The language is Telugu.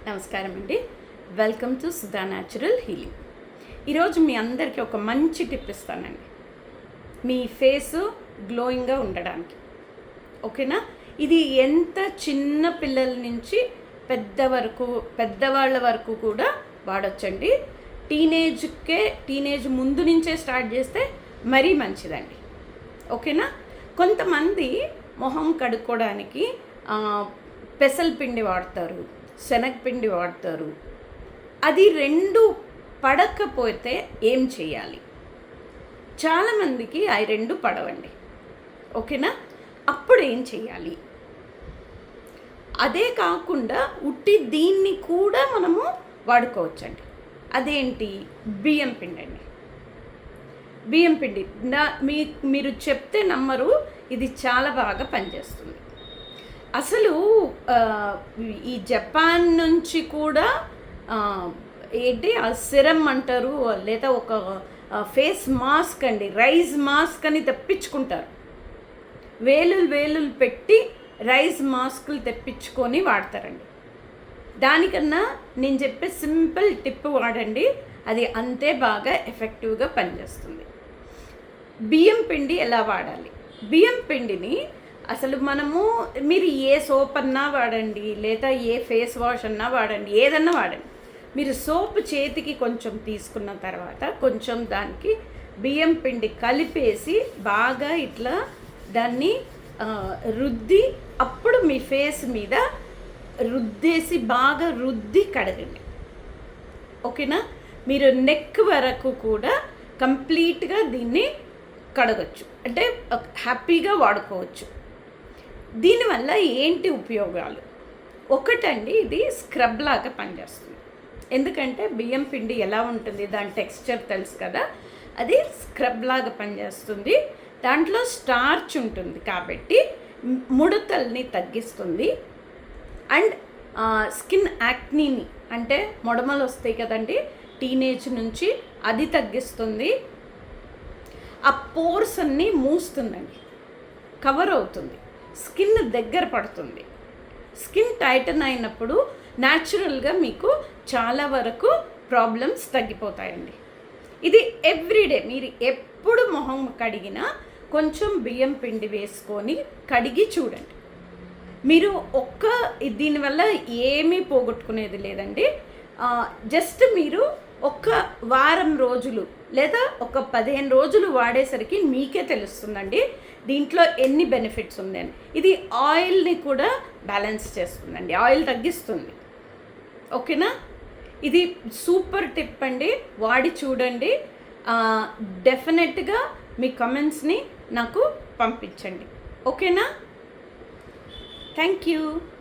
నమస్కారం అండి. Welcome to Sudha natural healing. ఈరోజు మీ అందరికీ ఒక మంచి టిప్ ఇస్తానండి, మీ ఫేసు గ్లోయింగ్గా ఉండడానికి. ఓకేనా? ఇది ఎంత చిన్న పిల్లల నుంచి పెద్దవాళ్ళ వరకు కూడా వాడొచ్చండి. టీనేజ్ ముందు నుంచే స్టార్ట్ చేస్తే మరీ మంచిదండి. ఓకేనా? కొంతమంది మొహం కడుక్కోవడానికి పెసలపిండి వాడతారు, శనగపిండి వాడతారు. అది రెండు పడకపోతే ఏం చేయాలి? చాలామందికి అవి రెండు పడవండి. ఓకేనా? అప్పుడు ఏం చేయాలి? అదే కాకుండా ఉట్టి దీన్ని కూడా మనము వాడుకోవచ్చండి. అదేంటి? బియ్యం పిండి అండి. బియ్యం పిండి మీరు చెప్తే నమ్మరు, ఇది చాలా బాగా పనిచేస్తుంది. అసలు ఈ జపాన్ నుంచి కూడా ఏంటి ఆ సిరం అంటారు, లేదా ఒక ఫేస్ మాస్క్ అండి, రైస్ మాస్క్ అని తెప్పించుకుంటారు. వేలులు పెట్టి రైస్ మాస్కులు తెప్పించుకొని వాడతారండి. దానికన్నా నేను చెప్పే సింపుల్ టిప్ వాడండి, అది అంతే బాగా ఎఫెక్టివ్గా పనిచేస్తుంది. బియ్యం పిండి ఎలా వాడాలి? బియ్యం పిండిని అసలు మీరు ఏ సోప్ అన్నా వాడండి, లేదా ఏ ఫేస్ వాష్ అన్నా వాడండి, ఏదన్నా వాడండి. మీరు సోప్ చేతికి కొంచెం తీసుకున్న తర్వాత కొంచెం దానికి బియ్యం పిండి కలిపేసి బాగా ఇట్లా దాన్ని రుద్ది, అప్పుడు మీ ఫేస్ మీద రుద్దేసి బాగా రుద్ది కడగండి. ఓకేనా? మీరు నెక్ వరకు కూడా కంప్లీట్గా దీన్ని కడగచ్చు, అంటే హ్యాపీగా వాడుకోవచ్చు. దీనివల్ల ఏంటి ఉపయోగాలు? ఒకటండి, ఇది స్క్రబ్ లాగా పనిచేస్తుంది. ఎందుకంటే బియ్యం పిండి ఎలా ఉంటుంది, దాని టెక్స్చర్ తెలుసు కదా, అది స్క్రబ్ లాగా పనిచేస్తుంది. దాంట్లో స్టార్చ్ ఉంటుంది కాబట్టి ముడతల్ని తగ్గిస్తుంది. అండ్ స్కిన్ యాక్నీని, అంటే మొడమలు వస్తాయి కదండి టీనేజ్ నుంచి, అది తగ్గిస్తుంది. ఆ పోర్స్ అన్నీ మూస్తుందండి, కవర్ అవుతుంది, స్కిన్ దగ్గర పడుతుంది. స్కిన్ టైటన్ అయినప్పుడు న్యాచురల్గా మీకు చాలా వరకు ప్రాబ్లమ్స్ తగ్గిపోతాయండి. ఇది ఎవ్రీడే మీరు ఎప్పుడు మొహం కడిగినా కొంచెం బియ్యం పిండి వేసుకొని కడిగి చూడండి. మీరు దీనివల్ల ఏమీ పోగొట్టుకునేది లేదండి. జస్ట్ మీరు ఒక వారం రోజులు లేదా ఒక 15 రోజులు వాడేసరికి మీకే తెలుస్తుందండి దీంట్లో ఎన్ని బెనిఫిట్స్ ఉందని. ఇది ఆయిల్ని కూడా బ్యాలెన్స్ చేస్తుందండి, ఆయిల్ తగ్గిస్తుంది. ఓకేనా? ఇది సూపర్ టిప్ అండి, వాడి చూడండి. డెఫినెట్గా మీ కమెంట్స్ని నాకు పంపించండి. ఓకేనా? Thank you.